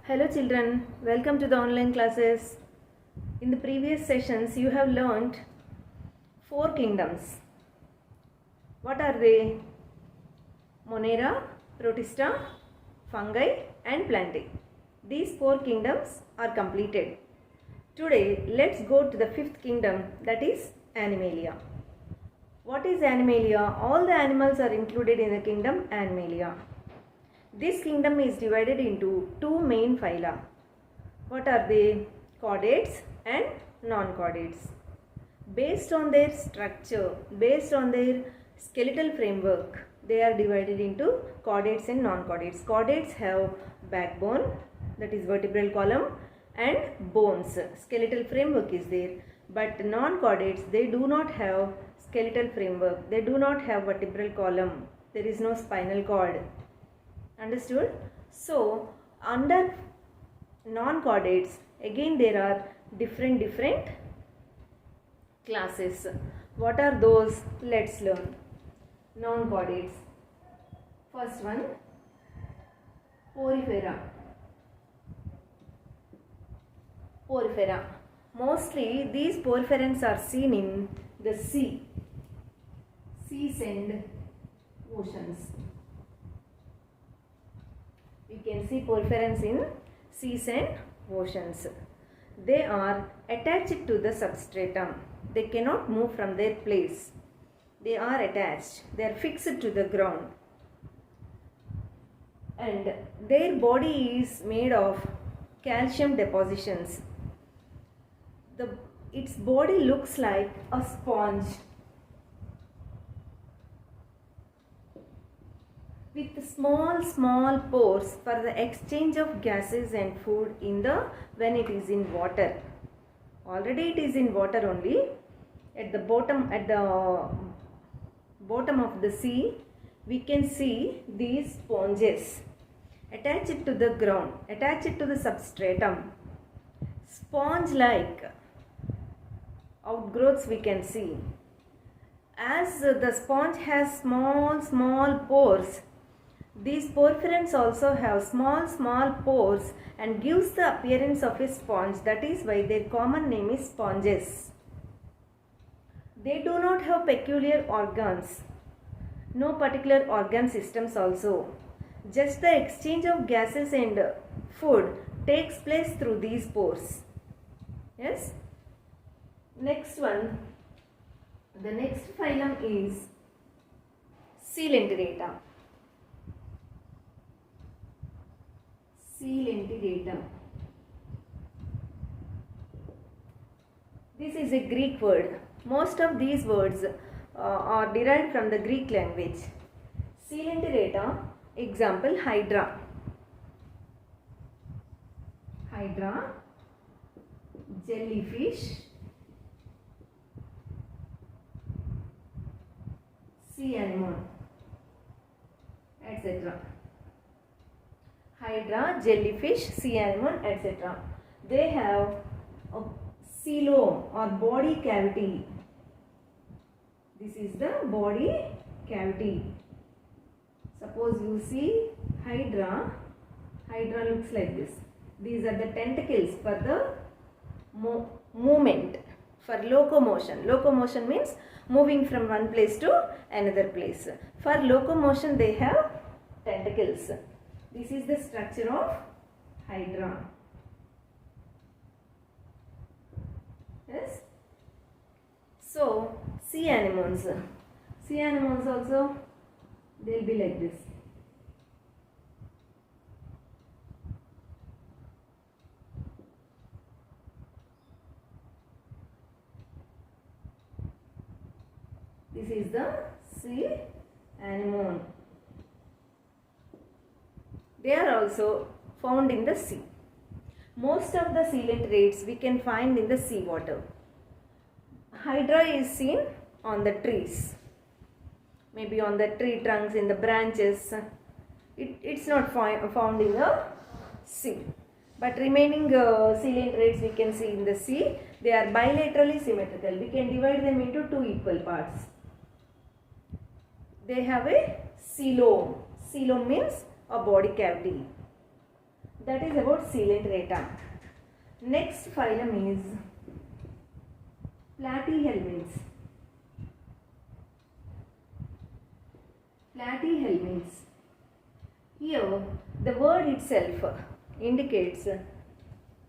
Hello children, welcome to the online classes. In the previous sessions you have learnt 4 kingdoms. What are they? Monera, Protista, Fungi and Plantae. These 4 kingdoms are completed. Today let's go to the 5th kingdom, that is Animalia. What is Animalia? All the animals are included in the kingdom Animalia. This kingdom is divided into 2 main phyla. What are they? Chordates and non-chordates. Based on their structure, based on their skeletal framework, they are divided into chordates and non-chordates. Chordates have backbone, that is vertebral column, and bones. Skeletal framework is there. But non-chordates, they do not have skeletal framework. They do not have vertebral column. There is no spinal cord. Understood? So, under non-chordates, again there are different classes. What are those? Let's learn. Non-chordates. First one, Porifera. Porifera. Mostly these poriferans are seen in the seas and oceans. You can see poriferans in seas and oceans. They are attached to the substratum. They cannot move from their place. They are attached. They are fixed to the ground. And their body is made of calcium depositions. Its body looks like a sponge with small pores for the exchange of gases and food when it is in water. Already it is in water only. At the bottom of the sea, we can see these sponges attached to the ground, attached to the substratum. Sponge-like outgrowths we can see. As the sponge has small pores, these porphyrins also have small pores and gives the appearance of a sponge. That is why their common name is sponges. They do not have peculiar organs, no particular organ systems also. Just the exchange of gases and food takes place through these pores. Yes? Next one, the next phylum is Coelenterata. Coelenterata. This is a Greek word. Most of these words are derived from the Greek language. Coelenterata, example Hydra. Hydra, jellyfish, sea anemone, etc. Hydra, jellyfish, sea anemone, etc. They have a coelom or body cavity. This is the body cavity. Suppose you see Hydra. Hydra looks like this. These are the tentacles for the movement, for locomotion. Locomotion means moving from one place to another place. For locomotion they have tentacles. This is the structure of Hydra. Yes. So, sea anemones. Sea anemones also, they will be like this. This is the sea anemone. They are also found in the sea. Most of the coelenterats we can find in the sea water. Hydra is seen on the trees, maybe on the tree trunks, in the branches. It's not found in the sea. But remaining coelenterats we can see in the sea. They are bilaterally symmetrical. We can divide them into 2 equal parts. They have a coelom. Coelom means a body cavity. That is about Coelenterata. Next phylum is Platyhelminths. Platyhelminths. Here the word itself indicates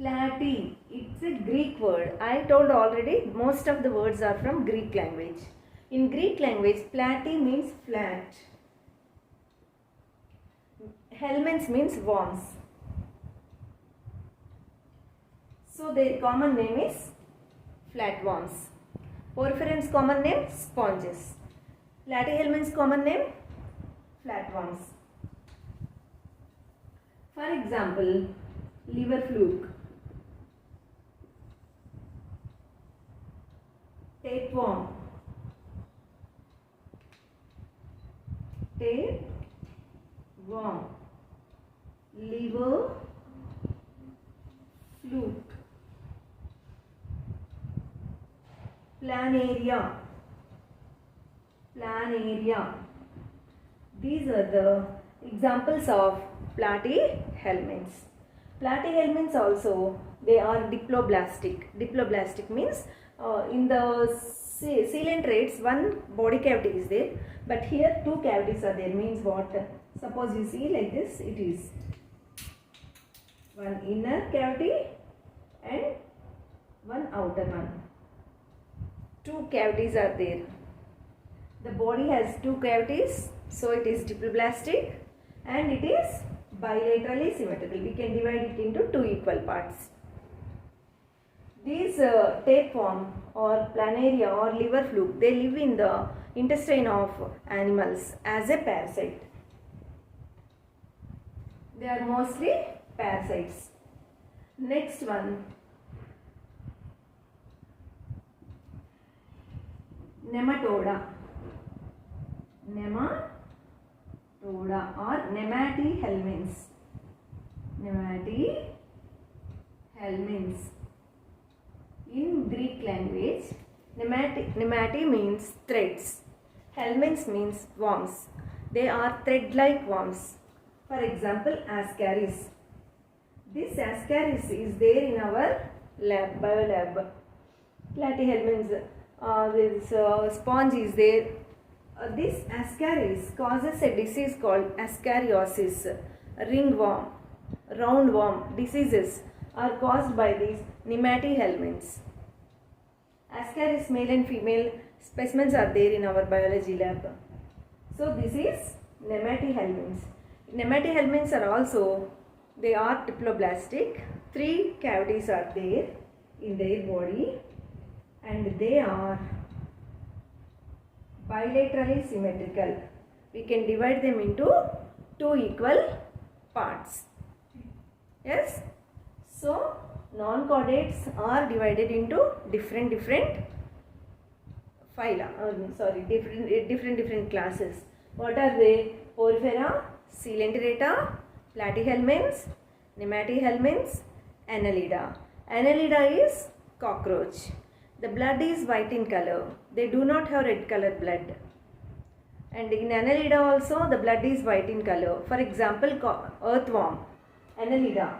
platy. It's a Greek word. I told already most of the words are from Greek language. In Greek language, platy means flat. Helminths means worms. So their common name is flatworms. Porphyrins common name sponges. Platyhelminths common name flatworms. For example, liver fluke, tapeworm, liver fluke, planaria. These are the examples of platyhelminths. Platyhelminths also, they are diploblastic. Diploblastic means in the coelentrates one body cavity is there, but here two cavities are there. Means what? Suppose you see like this, it is one inner cavity and one outer one. Two cavities are there. The body has two cavities, so it is diploblastic, and it is bilaterally symmetrical. We can divide it into two equal parts. These tapeworm or planaria or liver fluke, they live in the intestine of animals as a parasite. They are mostly parasites. Next one, nematoda. Or nematyhelminths. In Greek language, nematy means threads. Helminths means worms. They are thread-like worms. For example, Ascaris. This Ascaris is there in our biolab. Platyhelminths. This sponge is there. This Ascaris causes a disease called ascariosis. Ringworm, roundworm diseases are caused by these nematyhelminths. Ascaris male and female specimens are there in our biology lab. So this is nematyhelminths. Nematyhelminths are also, they are diploblastic. Three cavities are there in their body, and they are bilaterally symmetrical. We can divide them into two equal parts. Yes. So non-chordates are divided into different phyla. Different classes. What are they? Porifera, Coelenterata, Platyhelminths, Nematyhelminths, Annelida. Annelida is cockroach. The blood is white in color. They do not have red colored blood. And in Annelida also the blood is white in color. For example, earthworm, Annelida.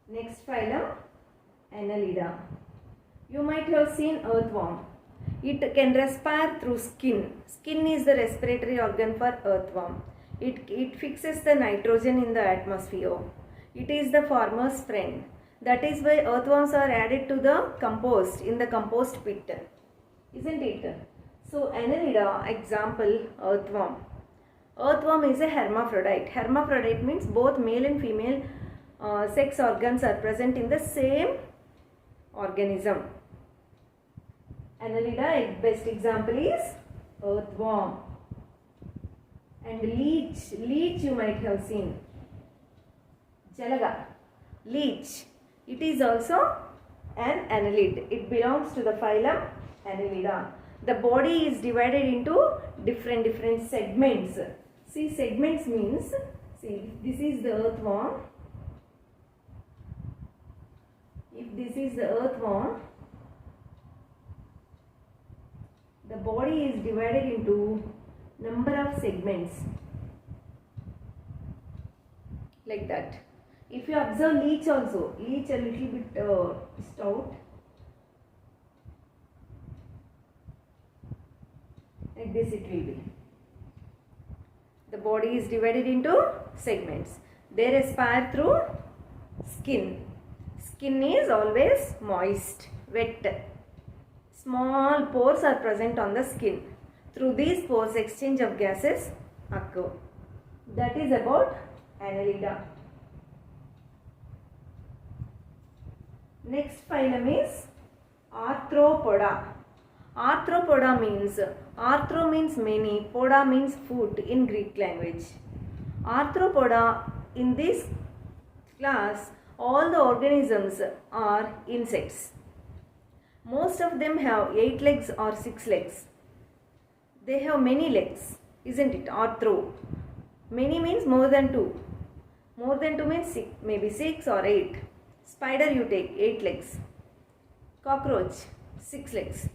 Next phylum, Annelida. You might have seen earthworm. It can respire through skin. Skin is the respiratory organ for earthworm. It fixes the nitrogen in the atmosphere. It is the farmer's friend. That is why earthworms are added to the compost in the compost pit. Isn't it? So Annelida, example, earthworm. Earthworm is a hermaphrodite. Hermaphrodite means both male and female sex organs are present in the same organism. Annelida, best example is earthworm. And leech you might have seen. Jalaga, leech. It is also an annelid. It belongs to the phylum Annelida. The body is divided into different segments. See, segments means, see, this is the earthworm. If this is the earthworm, the body is divided into number of segments. Like that. If you observe leech also, leech a little bit stout. Like this it will be. The body is divided into segments. They respire through skin. Skin is always moist, wet. Small pores are present on the skin. Through these pores, exchange of gases occur. That is about Annelida. Next phylum is Arthropoda. Arthropoda means, arthro means many, poda means foot in Greek language. Arthropoda, in this class, all the organisms are insects. Most of them have 8 legs or 6 legs. They have many legs, isn't it? Arthro. Many means more than 2. More than 2 means maybe 6 or 8. Spider you take 8 legs. Cockroach 6 legs.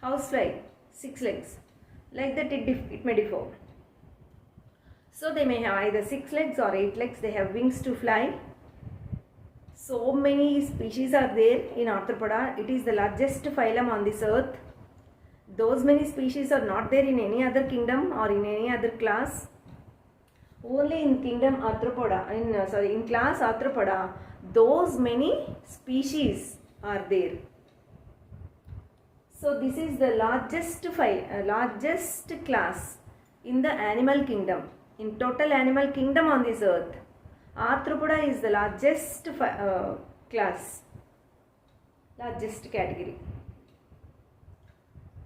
Housefly 6 legs. Like that it may differ. So they may have either 6 legs or 8 legs. They have wings to fly. So many species are there in Arthropoda. It is the largest phylum on this earth. Those many species are not there in any other kingdom or in any other class. Only in kingdom Arthropoda, in class Arthropoda, those many species are there. So this is the largest class in the animal kingdom. In total animal kingdom on this earth, Arthropoda is the largest class, largest category.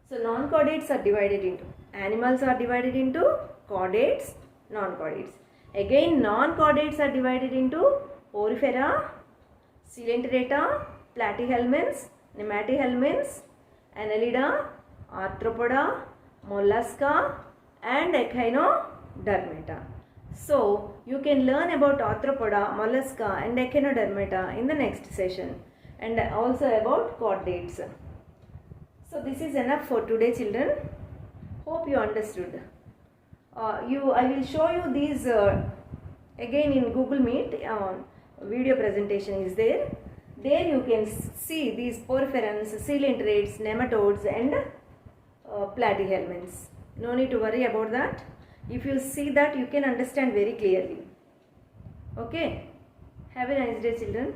So non-chordates are divided into, animals are divided into chordates, non-chordates. Again non-chordates are divided into Porifera, Coelenterata, Platyhelminths, Nematyhelminths, Annelida, Arthropoda, Mollusca and Echinodermata. So you can learn about Arthropoda, Mollusca and Echinodermata in the next session, and also about chordates. So this is enough for today, children. Hope you understood. I will show you these again in Google Meet. Video presentation is there. There you can see these poriferans, coelenterates, nematodes and platyhelminths. No need to worry about that. If you see that, you can understand very clearly. Okay. Have a nice day, children.